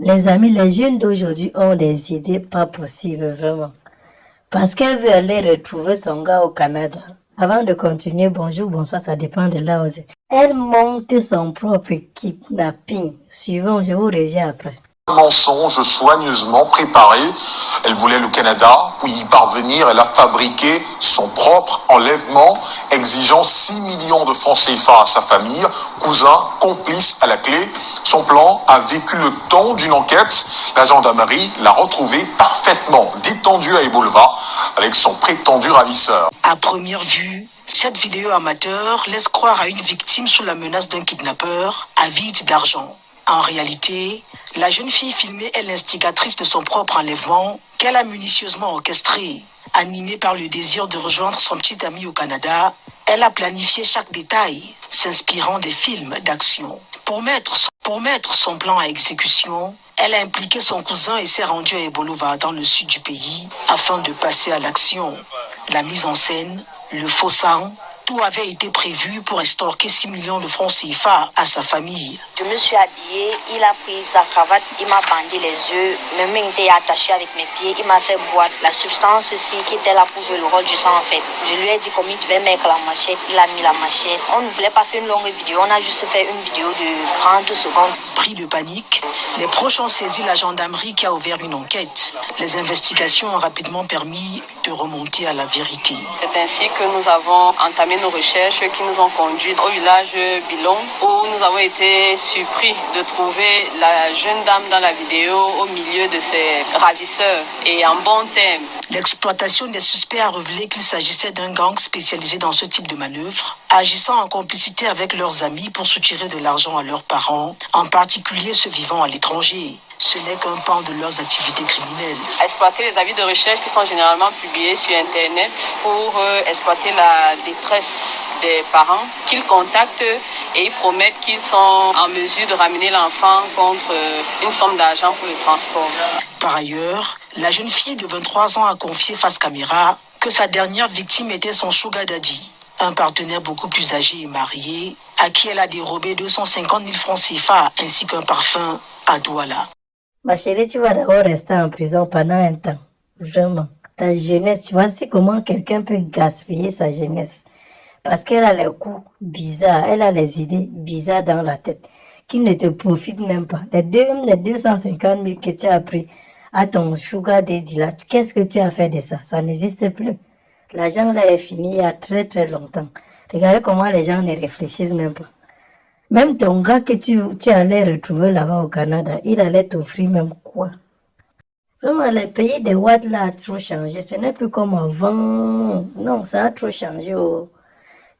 Les amis, les jeunes d'aujourd'hui ont des idées pas possibles, vraiment. Parce qu'elle veut aller retrouver son gars au Canada. Avant de continuer, bonjour, bonsoir, ça dépend de là aussi. Elle monte son propre kidnapping. Suivant, je vous reviens après. Mensonge soigneusement préparé. Elle voulait le Canada, puis y parvenir, elle a fabriqué son propre enlèvement, exigeant 6 millions de francs CFA à sa famille, cousin, complice à la clé. Son plan a vécu le temps d'une enquête. La gendarmerie l'a retrouvé parfaitement détendu à Ebolva avec son prétendu ravisseur. À première vue, cette vidéo amateur laisse croire à une victime sous la menace d'un kidnappeur avide d'argent. En réalité, la jeune fille filmée est l'instigatrice de son propre enlèvement qu'elle a minutieusement orchestré. Animée par le désir de rejoindre son petit ami au Canada, elle a planifié chaque détail, s'inspirant des films d'action. Pour mettre son plan à exécution, elle a impliqué son cousin et s'est rendue à Ebolova dans le sud du pays afin de passer à l'action. La mise en scène, le faux sang, tout avait été prévu pour extorquer 6 millions de francs CFA à sa famille. Je me suis habillée, il a pris sa cravate, il m'a bandé les yeux, mes mains étaient attachées avec mes pieds, il m'a fait boire la substance aussi qui était là pour jouer le rôle du sang en fait. Je lui ai dit comment il devait mettre la machette, il a mis la machette. On ne voulait pas faire une longue vidéo, on a juste fait une vidéo de 30 secondes. Pris de panique, les proches ont saisi la gendarmerie qui a ouvert une enquête. Les investigations ont rapidement permis de remonter à la vérité. C'est ainsi que nous avons entamé nos recherches qui nous ont conduits au village Bilon où nous avons été surpris de trouver la jeune dame dans la vidéo au milieu de ses ravisseurs et en bon terme. L'exploitation des suspects a révélé qu'il s'agissait d'un gang spécialisé dans ce type de manœuvre, agissant en complicité avec leurs amis pour soutirer de l'argent à leurs parents, en particulier ceux vivant à l'étranger. Ce n'est qu'un pan de leurs activités criminelles. Exploiter les avis de recherche qui sont généralement publiés sur Internet pour exploiter la détresse des parents qu'ils contactent et ils promettent qu'ils sont en mesure de ramener l'enfant contre une somme d'argent pour le transport. Par ailleurs, la jeune fille de 23 ans a confié face caméra que sa dernière victime était son sugar daddy, un partenaire beaucoup plus âgé et marié, à qui elle a dérobé 250 000 francs CFA ainsi qu'un parfum à Douala. Ma chérie, tu vas d'abord rester en prison pendant un temps. Vraiment. Ta jeunesse, tu vois, c'est comment quelqu'un peut gaspiller sa jeunesse. Parce qu'elle a les coups bizarres, elle a les idées bizarres dans la tête, qui ne te profitent même pas. Les 250 000 que tu as pris à ton sugar daddy là, qu'est-ce que tu as fait de ça? Ça n'existe plus. L'argent là est fini il y a très très longtemps. Regardez comment les gens ne réfléchissent même pas. Même ton gars que tu allais retrouver là-bas au Canada, il allait t'offrir même quoi? Vraiment, les pays de Watt là a trop changé. Ce n'est plus comme avant. Non, ça a trop changé. Oh.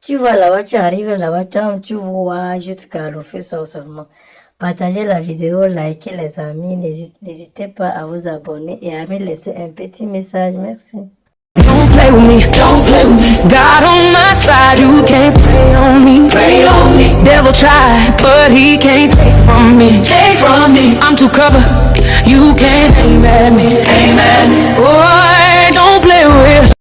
Tu vas là-bas, tu arrives là-bas, tu vois jusqu'à l'office seulement. Partagez la vidéo, likez les amis, n'hésitez pas à vous abonner et à me laisser un petit message. Merci. Don't play with me, don't play with me. God on my side, you can't play on me. Play on me. Devil try, but he can't take from me. Take from me. I'm too covered, you can't aim at me. Aim at me. Oh.